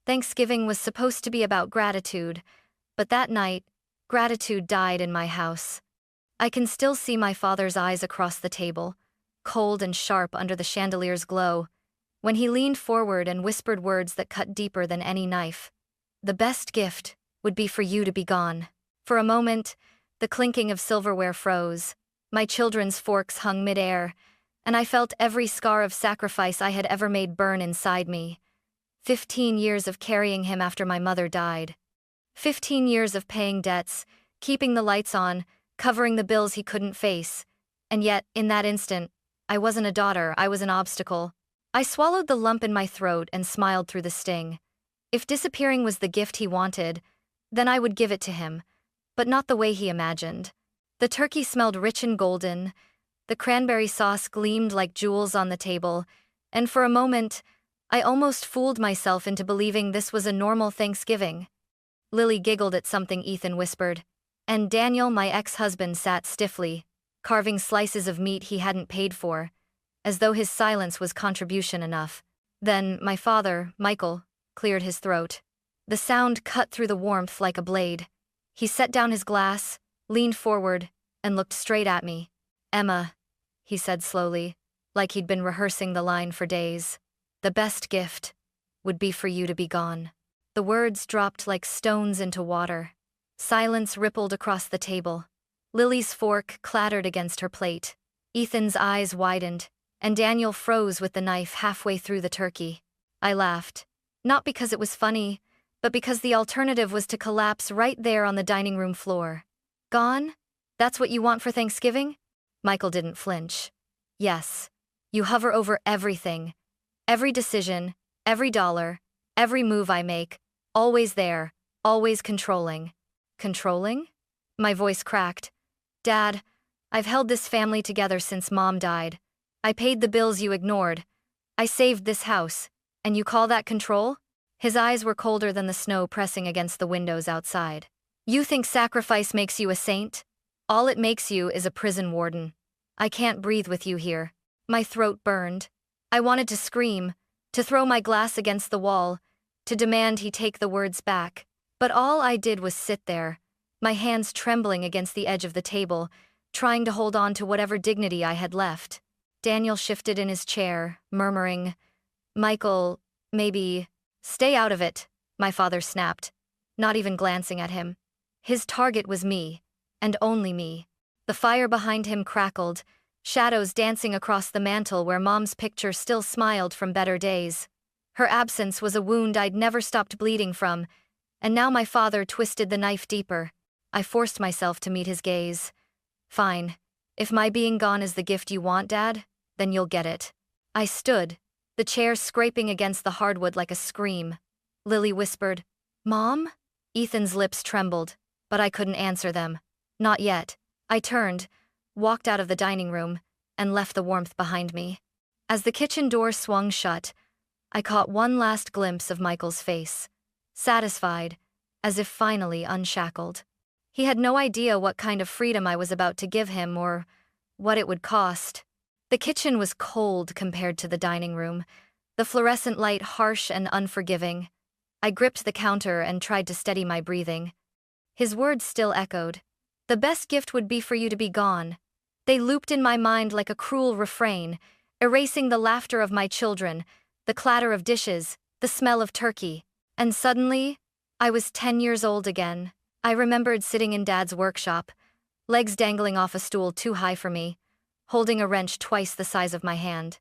Thanksgiving was supposed to be about gratitude, but that night, gratitude died in my house. I can still see my father's eyes across the table, cold and sharp under the chandelier's glow, when he leaned forward and whispered words that cut deeper than any knife. The best gift would be for you to be gone. For a moment, the clinking of silverware froze. My children's forks hung midair, and I felt every scar of sacrifice I had ever made burn inside me. 15 years of carrying him after my mother died. 15 years of paying debts, keeping the lights on, covering the bills he couldn't face. And yet, in that instant, I wasn't a daughter, I was an obstacle. I swallowed the lump in my throat and smiled through the sting. If disappearing was the gift he wanted, then I would give it to him, but not the way he imagined. The turkey smelled rich and golden, the cranberry sauce gleamed like jewels on the table, and for a moment, I almost fooled myself into believing this was a normal Thanksgiving. Lily giggled at something Ethan whispered, and Daniel, my ex-husband, sat stiffly, carving slices of meat he hadn't paid for, as though his silence was contribution enough. Then my father, Michael, cleared his throat. The sound cut through the warmth like a blade. He set down his glass, leaned forward, and looked straight at me. "Emma," he said slowly, like he'd been rehearsing the line for days, "the best gift would be for you to be gone." The words dropped like stones into water. Silence rippled across the table. Lily's fork clattered against her plate. Ethan's eyes widened, and Daniel froze with the knife halfway through the turkey. I laughed. Not because it was funny, but because the alternative was to collapse right there on the dining room floor. "Gone? That's what you want for Thanksgiving?" Michael didn't flinch. "Yes. You hover over everything. Every decision, every dollar, every move I make, always there, always controlling." "Controlling?" My voice cracked. "Dad, I've held this family together since Mom died. I paid the bills you ignored. I saved this house, and you call that control?" His eyes were colder than the snow pressing against the windows outside. "You think sacrifice makes you a saint? All it makes you is a prison warden. I can't breathe with you here." My throat burned. I wanted to scream, to throw my glass against the wall, to demand he take the words back. But all I did was sit there, my hands trembling against the edge of the table, trying to hold on to whatever dignity I had left. Daniel shifted in his chair, murmuring, "Michael, maybe—" "Stay out of it," my father snapped, not even glancing at him. His target was me, and only me. The fire behind him crackled, shadows dancing across the mantel where Mom's picture still smiled from better days. Her absence was a wound I'd never stopped bleeding from, and now my father twisted the knife deeper. I forced myself to meet his gaze. "Fine. If my being gone is the gift you want, Dad, then you'll get it." I stood, the chair scraping against the hardwood like a scream. Lily whispered, "Mom?" Ethan's lips trembled, but I couldn't answer them. Not yet. I turned, walked out of the dining room, and left the warmth behind me. As the kitchen door swung shut, I caught one last glimpse of Michael's face. Satisfied, as if finally unshackled. He had no idea what kind of freedom I was about to give him or what it would cost. The kitchen was cold compared to the dining room, the fluorescent light harsh and unforgiving. I gripped the counter and tried to steady my breathing. His words still echoed. "The best gift would be for you to be gone." They looped in my mind like a cruel refrain, erasing the laughter of my children, the clatter of dishes, the smell of turkey. And suddenly, I was 10 years old again. I remembered sitting in Dad's workshop, legs dangling off a stool too high for me, holding a wrench twice the size of my hand.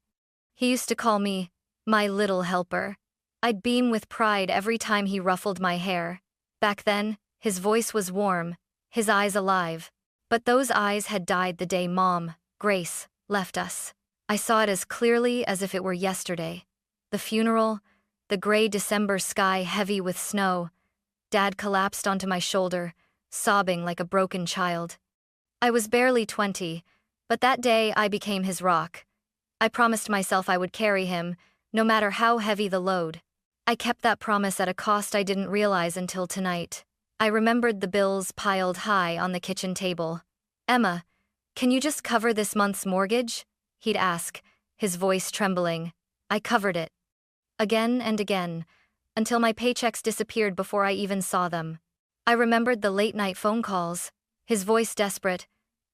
He used to call me, "my little helper." I'd beam with pride every time he ruffled my hair. Back then, his voice was warm, his eyes alive. But those eyes had died the day Mom, Grace, left us. I saw it as clearly as if it were yesterday. The funeral, the gray December sky heavy with snow. Dad collapsed onto my shoulder, sobbing like a broken child. I was barely 20, but that day I became his rock. I promised myself I would carry him, no matter how heavy the load. I kept that promise at a cost I didn't realize until tonight. I remembered the bills piled high on the kitchen table. "Emma, can you just cover this month's mortgage?" he'd ask, his voice trembling. I covered it. Again and again, until my paychecks disappeared before I even saw them. I remembered the late-night phone calls, his voice desperate.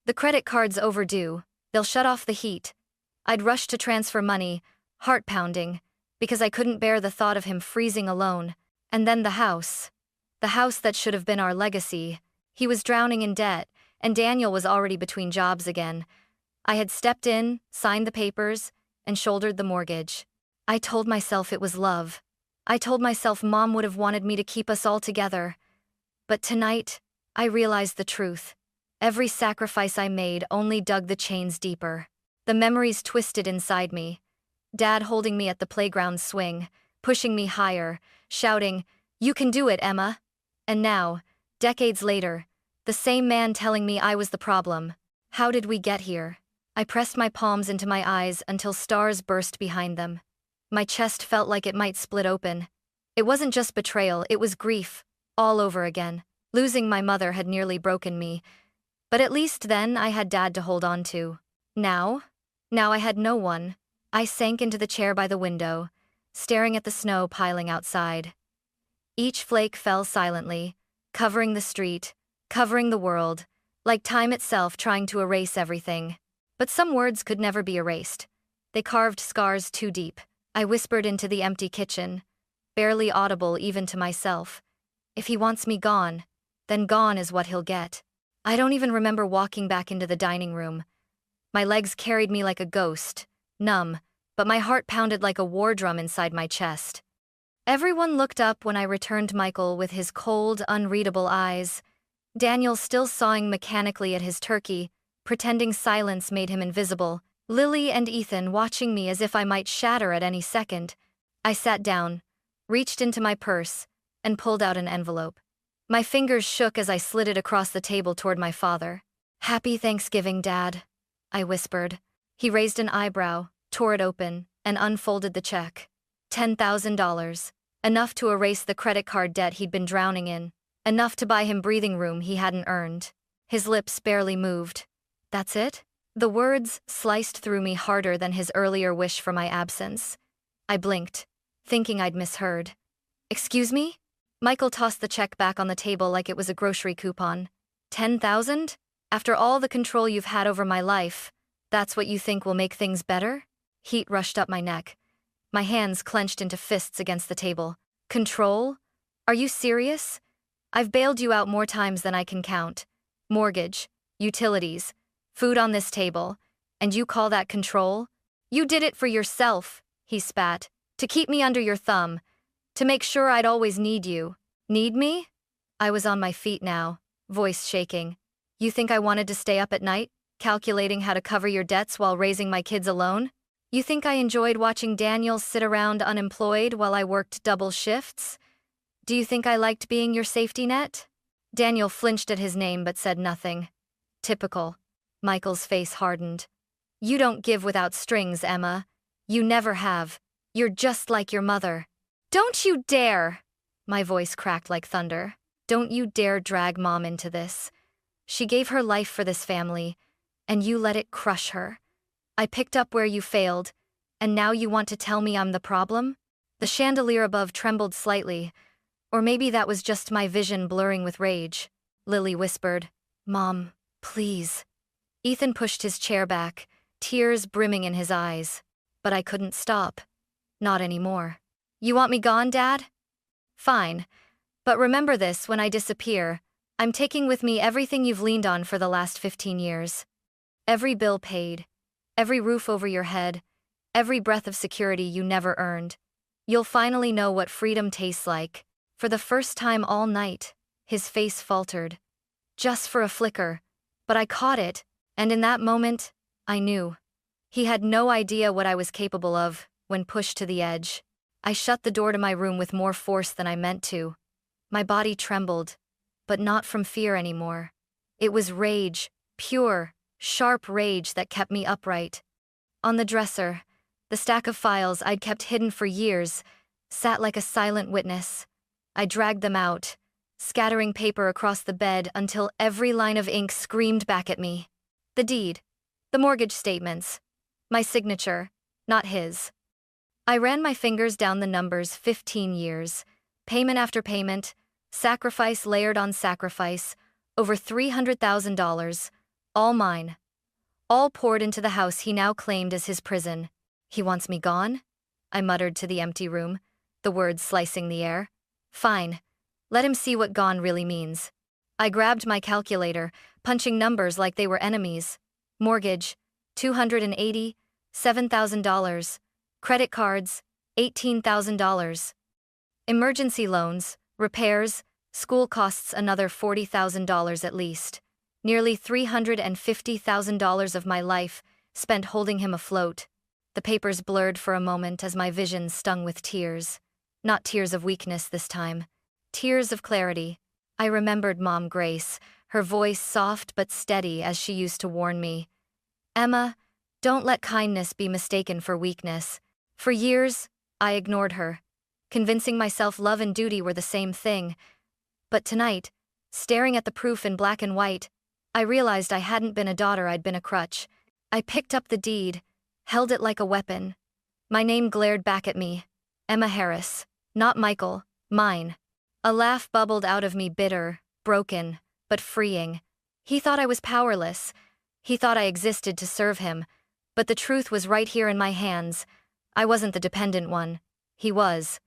The credit card's overdue, they'll shut off the heat. I'd rush to transfer money, heart pounding, because I couldn't bear the thought of him freezing alone. And then the house that should have been our legacy. He was drowning in debt, and Daniel was already between jobs again. I had stepped in, signed the papers, and shouldered the mortgage. I told myself it was love. I told myself Mom would have wanted me to keep us all together. But tonight, I realized the truth. Every sacrifice I made only dug the chains deeper. The memories twisted inside me. Dad holding me at the playground swing, pushing me higher, shouting, "You can do it, Emma." And now, decades later, the same man telling me I was the problem. How did we get here? I pressed my palms into my eyes until stars burst behind them. My chest felt like it might split open. It wasn't just betrayal, it was grief, all over again. Losing my mother had nearly broken me, but at least then I had Dad to hold on to. Now I had no one. I sank into the chair by the window, staring at the snow piling outside. Each flake fell silently, covering the street, covering the world, like time itself trying to erase everything. But some words could never be erased. They carved scars too deep. I whispered into the empty kitchen, barely audible even to myself. If he wants me gone, then gone is what he'll get. I don't even remember walking back into the dining room. My legs carried me like a ghost, numb, but my heart pounded like a war drum inside my chest. Everyone looked up when I returned Michael with his cold, unreadable eyes. Daniel still sawing mechanically at his turkey, pretending silence made him invisible. Lily and Ethan watching me as if I might shatter at any second. I sat down, reached into my purse, and pulled out an envelope. My fingers shook as I slid it across the table toward my father. "Happy Thanksgiving, Dad," I whispered. He raised an eyebrow, tore it open, and unfolded the check. $10,000. Enough to erase the credit card debt he'd been drowning in. Enough to buy him breathing room he hadn't earned. His lips barely moved. "That's it?" The words sliced through me harder than his earlier wish for my absence. I blinked, thinking I'd misheard. "Excuse me?" Michael tossed the check back on the table like it was a grocery coupon. 10,000? After all the control you've had over my life, that's what you think will make things better? Heat rushed up my neck. My hands clenched into fists against the table. Control? Are you serious? I've bailed you out more times than I can count. Mortgage, utilities, food on this table, and you call that control? You did it for yourself, he spat, to keep me under your thumb, to make sure I'd always need you. Need me? I was on my feet now, voice shaking. You think I wanted to stay up at night, calculating how to cover your debts while raising my kids alone? You think I enjoyed watching Daniel sit around unemployed while I worked double shifts? Do you think I liked being your safety net? Daniel flinched at his name but said nothing. Typical. Michael's face hardened. You don't give without strings, Emma. You never have. You're just like your mother. Don't you dare! My voice cracked like thunder. Don't you dare drag Mom into this. She gave her life for this family, and you let it crush her. I picked up where you failed, and now you want to tell me I'm the problem? The chandelier above trembled slightly, or maybe that was just my vision blurring with rage. Lily whispered, Mom, please. Ethan pushed his chair back, tears brimming in his eyes. But I couldn't stop. Not anymore. You want me gone, Dad? Fine. But remember this, when I disappear, I'm taking with me everything you've leaned on for the last 15 years. Every bill paid, every roof over your head, every breath of security you never earned. You'll finally know what freedom tastes like. For the first time all night, his face faltered. Just for a flicker. But I caught it, and in that moment, I knew. He had no idea what I was capable of when pushed to the edge. I shut the door to my room with more force than I meant to. My body trembled, but not from fear anymore. It was rage, pure, sharp rage that kept me upright. On the dresser, the stack of files I'd kept hidden for years sat like a silent witness. I dragged them out, scattering paper across the bed until every line of ink screamed back at me. The deed, the mortgage statements, my signature, not his. I ran my fingers down the numbers 15 years, Payment after payment, sacrifice layered on sacrifice, over $300,000, all mine. All poured into the house he now claimed as his prison. He wants me gone? I muttered to the empty room, the words slicing the air. Fine. Let him see what gone really means. I grabbed my calculator, punching numbers like they were enemies. Mortgage, $287,000. Credit cards, $18,000. Emergency loans, repairs, school costs another $40,000 at least. Nearly $350,000 of my life spent holding him afloat. The papers blurred for a moment as my vision stung with tears. Not tears of weakness this time. Tears of clarity. I remembered Mom Grace, her voice soft but steady as she used to warn me. Emma, don't let kindness be mistaken for weakness. For years, I ignored her, convincing myself love and duty were the same thing. But tonight, staring at the proof in black and white, I realized I hadn't been a daughter, I'd been a crutch. I picked up the deed, held it like a weapon. My name glared back at me. Emma Harris. Not Michael, mine. A laugh bubbled out of me, bitter, broken, but freeing. He thought I was powerless. He thought I existed to serve him. But the truth was right here in my hands. I wasn't the dependent one. He was.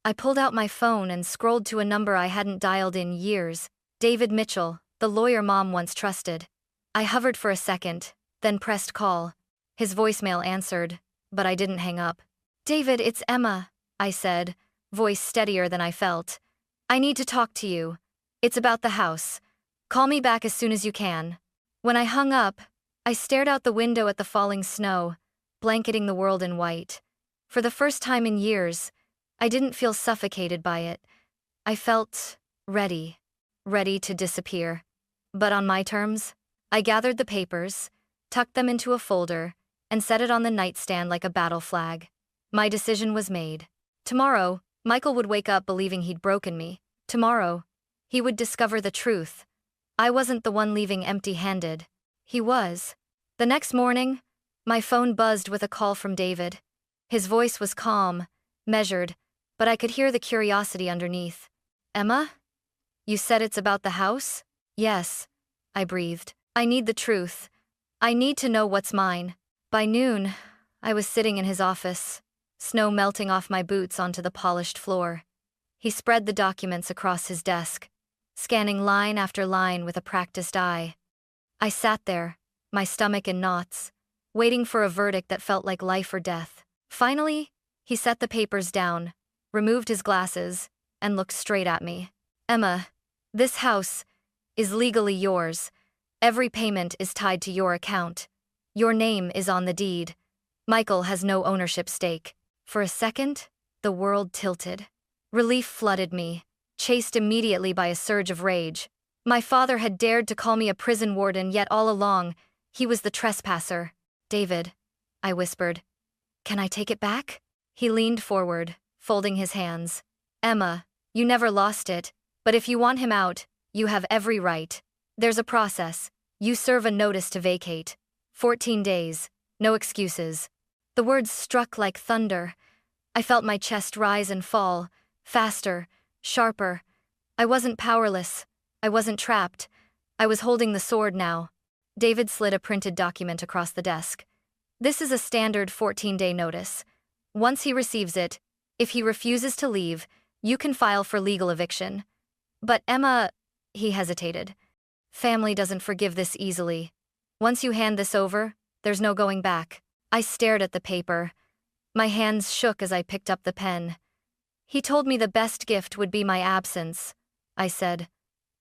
I pulled out my phone and scrolled to a number I hadn't dialed in years. David Mitchell, the lawyer Mom once trusted. I hovered for a second, then pressed call. His voicemail answered, but I didn't hang up. David, it's Emma, I said, voice steadier than I felt. I need to talk to you. It's about the house. Call me back as soon as you can. When I hung up, I stared out the window at the falling snow, blanketing the world in white. For the first time in years, I didn't feel suffocated by it. I felt ready to disappear. But on my terms, I gathered the papers, tucked them into a folder, and set it on the nightstand like a battle flag. My decision was made. Tomorrow, Michael would wake up believing he'd broken me. Tomorrow, he would discover the truth. I wasn't the one leaving empty-handed. He was. The next morning, my phone buzzed with a call from David. His voice was calm, measured, but I could hear the curiosity underneath. Emma? You said it's about the house? Yes, I breathed. I need the truth. I need to know what's mine. By noon, I was sitting in his office, snow melting off my boots onto the polished floor. He spread the documents across his desk, scanning line after line with a practiced eye. I sat there, my stomach in knots, waiting for a verdict that felt like life or death. Finally, he set the papers down, removed his glasses, and looked straight at me. Emma, this house is legally yours. Every payment is tied to your account. Your name is on the deed. Michael has no ownership stake. For a second, the world tilted. Relief flooded me, chased immediately by a surge of rage. My father had dared to call me a prison warden, yet all along, he was the trespasser. David, I whispered. Can I take it back? He leaned forward, folding his hands. Emma, you never lost it, but if you want him out, you have every right. There's a process. You serve a notice to vacate. 14 days. No excuses. The words struck like thunder. I felt my chest rise and fall, faster, sharper. I wasn't powerless. I wasn't trapped. I was holding the sword now. David slid a printed document across the desk. This is a standard 14-day notice. Once he receives it, if he refuses to leave, you can file for legal eviction. But Emma, he hesitated. Family doesn't forgive this easily. Once you hand this over, there's no going back. I stared at the paper. My hands shook as I picked up the pen. He told me the best gift would be my absence, I said.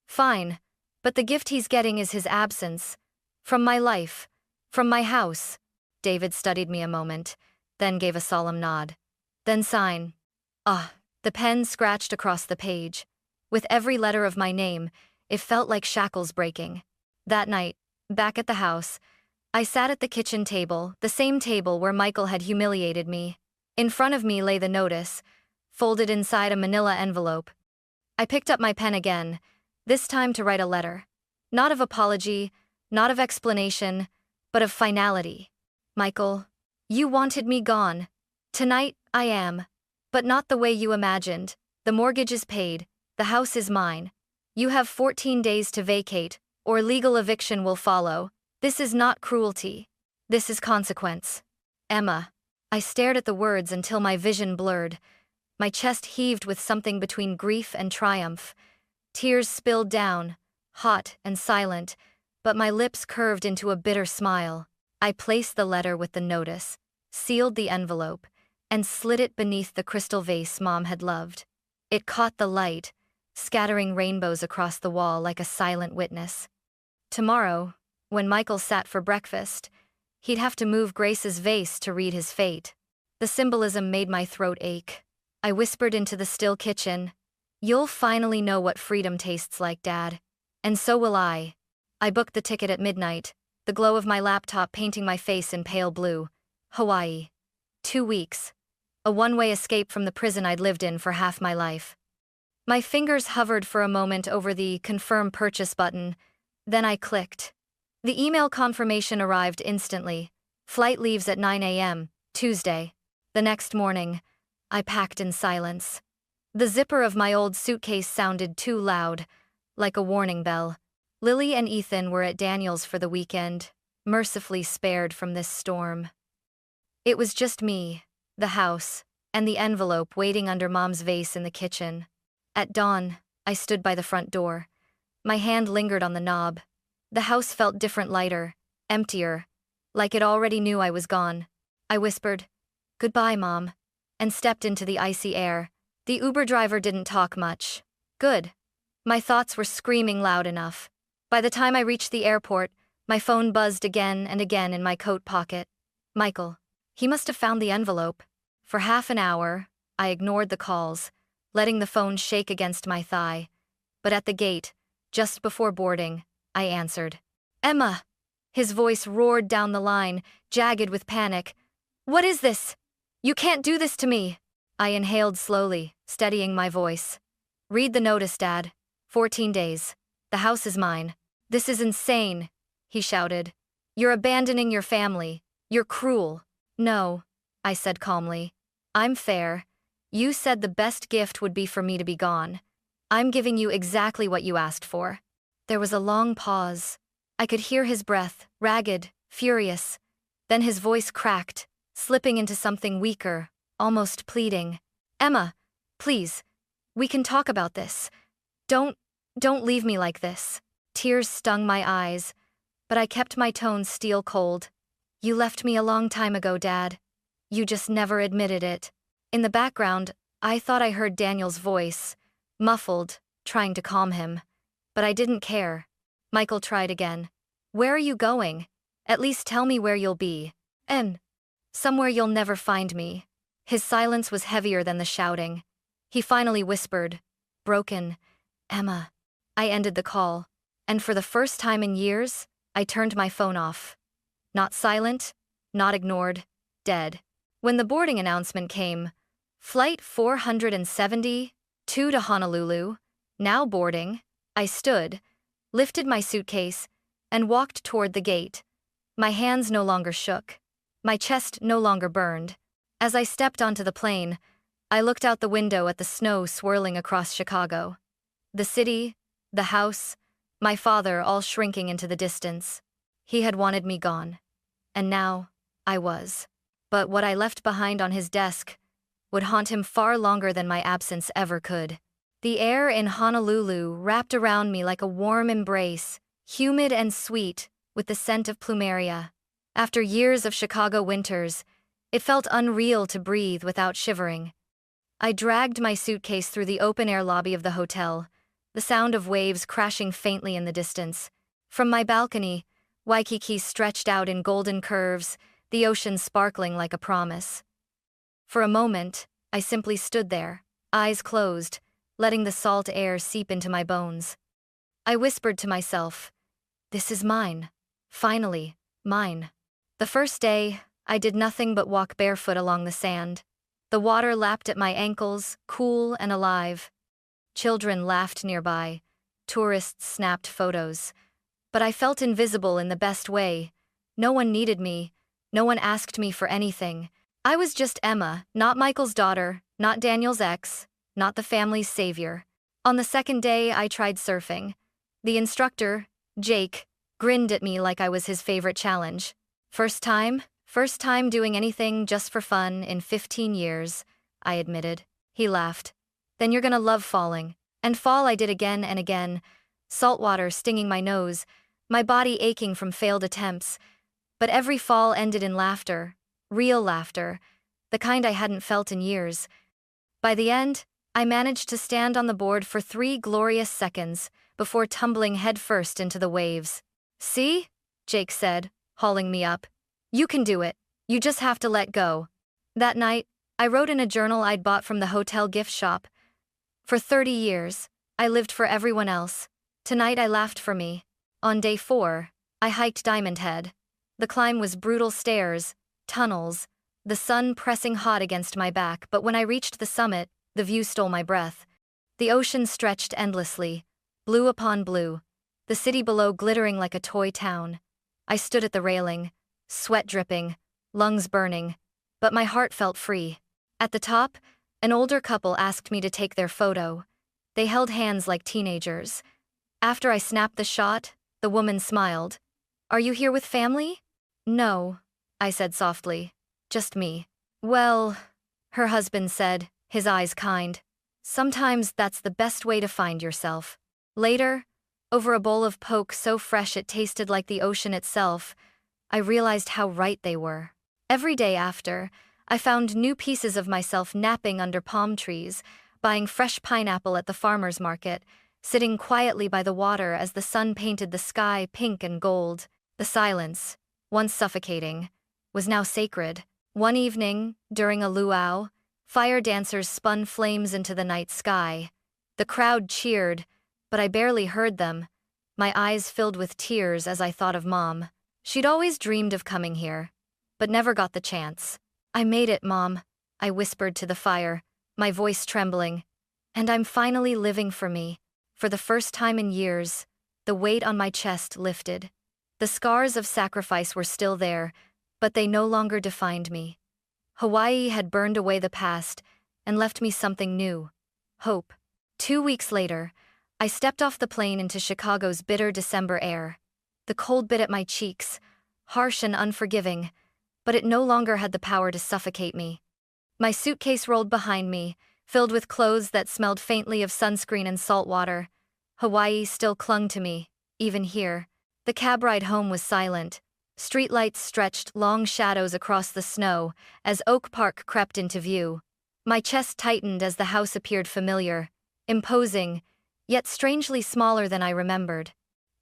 Fine, but the gift he's getting is his absence. From my life. From my house. David studied me a moment, then gave a solemn nod. Then sign. The pen scratched across the page. With every letter of my name, it felt like shackles breaking. That night, back at the house, I sat at the kitchen table, the same table where Michael had humiliated me. In front of me lay the notice, folded inside a manila envelope. I picked up my pen again, this time to write a letter. Not of apology, not of explanation, but of finality. Michael, you wanted me gone. Tonight, I am. But not the way you imagined. The mortgage is paid, the house is mine. You have 14 days to vacate, or legal eviction will follow. This is not cruelty. This is consequence. Emma. I stared at the words until my vision blurred. My chest heaved with something between grief and triumph. Tears spilled down, hot and silent, but my lips curved into a bitter smile. I placed the letter with the notice, sealed the envelope, and slid it beneath the crystal vase Mom had loved. It caught the light, scattering rainbows across the wall like a silent witness. Tomorrow, when Michael sat for breakfast, he'd have to move Grace's vase to read his fate. The symbolism made my throat ache. I whispered into the still kitchen, "You'll finally know what freedom tastes like, Dad. And so will I." I booked the ticket at midnight, the glow of my laptop painting my face in pale blue. Hawaii. 2 weeks. A one-way escape from the prison I'd lived in for half my life. My fingers hovered for a moment over the confirm purchase button, then I clicked. The email confirmation arrived instantly. Flight leaves at 9 a.m., Tuesday. The next morning, I packed in silence. The zipper of my old suitcase sounded too loud, like a warning bell. Lily and Ethan were at Daniel's for the weekend, mercifully spared from this storm. It was just me, the house, and the envelope waiting under Mom's vase in the kitchen. At dawn, I stood by the front door. My hand lingered on the knob. The house felt different, lighter, emptier, like it already knew I was gone. I whispered, "Goodbye, Mom," and stepped into the icy air. The Uber driver didn't talk much. Good. My thoughts were screaming loud enough. By the time I reached the airport, my phone buzzed again and again in my coat pocket. Michael. He must have found the envelope. For half an hour, I ignored the calls, letting the phone shake against my thigh. But at the gate, just before boarding, I answered. "Emma!" His voice roared down the line, jagged with panic. "What is this? You can't do this to me." I inhaled slowly, steadying my voice. "Read the notice, Dad. 14 days. The house is mine." "This is insane," he shouted. "You're abandoning your family. You're cruel." "No," I said calmly. "I'm fair. You said the best gift would be for me to be gone. I'm giving you exactly what you asked for." There was a long pause. I could hear his breath, ragged, furious. Then his voice cracked, slipping into something weaker, almost pleading. "Emma, please, we can talk about this. Don't leave me like this." Tears stung my eyes, but I kept my tone steel cold. "You left me a long time ago, Dad. You just never admitted it." In the background, I thought I heard Daniel's voice, muffled, trying to calm him. But I didn't care. Michael tried again. "Where are you going? At least tell me where you'll be." "And somewhere you'll never find me." His silence was heavier than the shouting. He finally whispered, broken, "Emma." I ended the call, and for the first time in years, I turned my phone off. Not silent, not ignored, dead. When the boarding announcement came, Flight 472 to Honolulu, now boarding, I stood, lifted my suitcase, and walked toward the gate. My hands no longer shook. My chest no longer burned. As I stepped onto the plane, I looked out the window at the snow swirling across Chicago. The city, the house, my father all shrinking into the distance. He had wanted me gone. And now, I was. But what I left behind on his desk would haunt him far longer than my absence ever could. The air in Honolulu wrapped around me like a warm embrace, humid and sweet, with the scent of plumeria. After years of Chicago winters, it felt unreal to breathe without shivering. I dragged my suitcase through the open-air lobby of the hotel, the sound of waves crashing faintly in the distance. From my balcony, Waikiki stretched out in golden curves, the ocean sparkling like a promise. For a moment, I simply stood there, eyes closed, letting the salt air seep into my bones. I whispered to myself, "This is mine. Finally, mine." The first day, I did nothing but walk barefoot along the sand. The water lapped at my ankles, cool and alive. Children laughed nearby. Tourists snapped photos. But I felt invisible in the best way. No one needed me. No one asked me for anything. I was just Emma, not Michael's daughter, not Daniel's ex, not the family's savior. On the second day, I tried surfing. The instructor, Jake, grinned at me like I was his favorite challenge. First time doing anything just for fun in 15 years, I admitted. He laughed. Then you're gonna love falling. And fall I did again and again, salt water stinging my nose, my body aching from failed attempts. But every fall ended in laughter, real laughter, the kind I hadn't felt in years. By the end, I managed to stand on the board for 3 glorious seconds before tumbling headfirst into the waves. See? Jake said, hauling me up. You can do it. You just have to let go. That night, I wrote in a journal I'd bought from the hotel gift shop. For 30 years, I lived for everyone else. Tonight I laughed for me. On day 4, I hiked Diamond Head. The climb was brutal stairs, tunnels, the sun pressing hot against my back, but when I reached the summit, the view stole my breath. The ocean stretched endlessly, blue upon blue, the city below glittering like a toy town. I stood at the railing, sweat dripping, lungs burning, but my heart felt free. At the top, an older couple asked me to take their photo. They held hands like teenagers. After I snapped the shot, the woman smiled. Are you here with family? No, I said softly. Just me. Well, her husband said, his eyes kind. Sometimes that's the best way to find yourself. Later, over a bowl of poke so fresh it tasted like the ocean itself, I realized how right they were. Every day after, I found new pieces of myself napping under palm trees, buying fresh pineapple at the farmer's market, sitting quietly by the water as the sun painted the sky pink and gold. The silence, once suffocating, was now sacred. One evening, during a luau, fire dancers spun flames into the night sky. The crowd cheered, but I barely heard them. My eyes filled with tears as I thought of Mom. She'd always dreamed of coming here, but never got the chance. I made it, Mom, I whispered to the fire, my voice trembling. And I'm finally living for me. For the first time in years, the weight on my chest lifted. The scars of sacrifice were still there, but they no longer defined me. Hawaii had burned away the past and left me something new. Hope. 2 weeks later, I stepped off the plane into Chicago's bitter December air. The cold bit at my cheeks, harsh and unforgiving, but it no longer had the power to suffocate me. My suitcase rolled behind me, filled with clothes that smelled faintly of sunscreen and salt water. Hawaii still clung to me, even here. The cab ride home was silent. Streetlights stretched long shadows across the snow as Oak Park crept into view. My chest tightened as the house appeared familiar, imposing, yet strangely smaller than I remembered.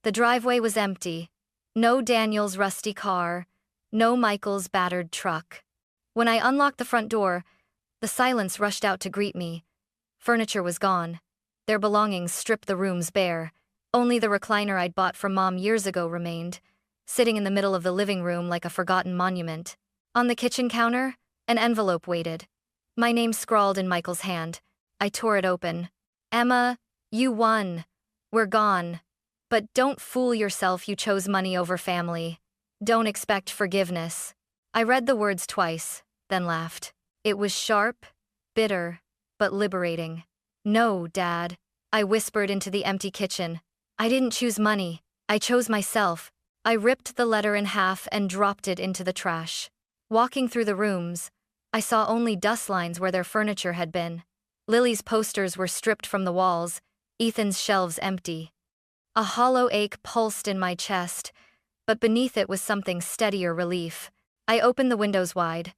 The driveway was empty. No Daniel's rusty car, no Michael's battered truck. When I unlocked the front door, the silence rushed out to greet me. Furniture was gone. Their belongings stripped the rooms bare. Only the recliner I'd bought for Mom years ago remained, sitting in the middle of the living room like a forgotten monument. On the kitchen counter, an envelope waited. My name scrawled in Michael's hand. I tore it open. Emma, you won. We're gone. But don't fool yourself, you chose money over family. Don't expect forgiveness. I read the words twice, then laughed. It was sharp, bitter, but liberating. No, Dad, I whispered into the empty kitchen. I didn't choose money. I chose myself. I ripped the letter in half and dropped it into the trash. Walking through the rooms, I saw only dust lines where their furniture had been. Lily's posters were stripped from the walls, Ethan's shelves empty. A hollow ache pulsed in my chest, but beneath it was something steadier relief. I opened the windows wide.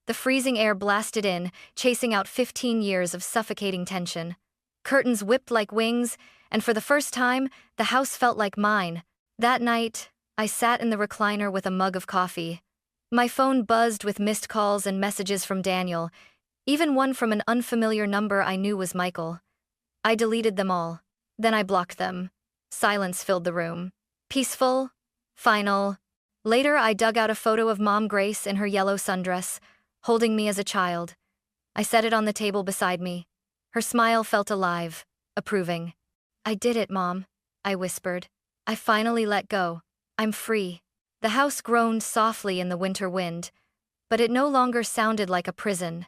The freezing air blasted in, chasing out 15 years of suffocating tension. Curtains whipped like wings, and for the first time, the house felt like mine. That night, I sat in the recliner with a mug of coffee. My phone buzzed with missed calls and messages from Daniel, even one from an unfamiliar number I knew was Michael. I deleted them all. Then I blocked them. Silence filled the room. Peaceful, final. Later, I dug out a photo of Mom Grace in her yellow sundress, holding me as a child. I set it on the table beside me. Her smile felt alive, approving. I did it, Mom, I whispered. I finally let go. I'm free. The house groaned softly in the winter wind, but it no longer sounded like a prison.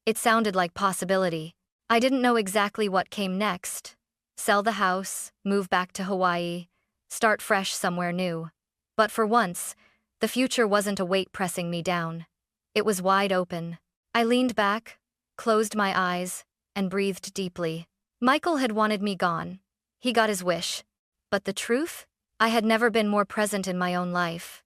It sounded like possibility. I didn't know exactly what came next. Sell the house, move back to Hawaii, start fresh somewhere new. But for once, the future wasn't a weight pressing me down. It was wide open. I leaned back, closed my eyes, and breathed deeply. Michael had wanted me gone. He got his wish. But the truth? I had never been more present in my own life.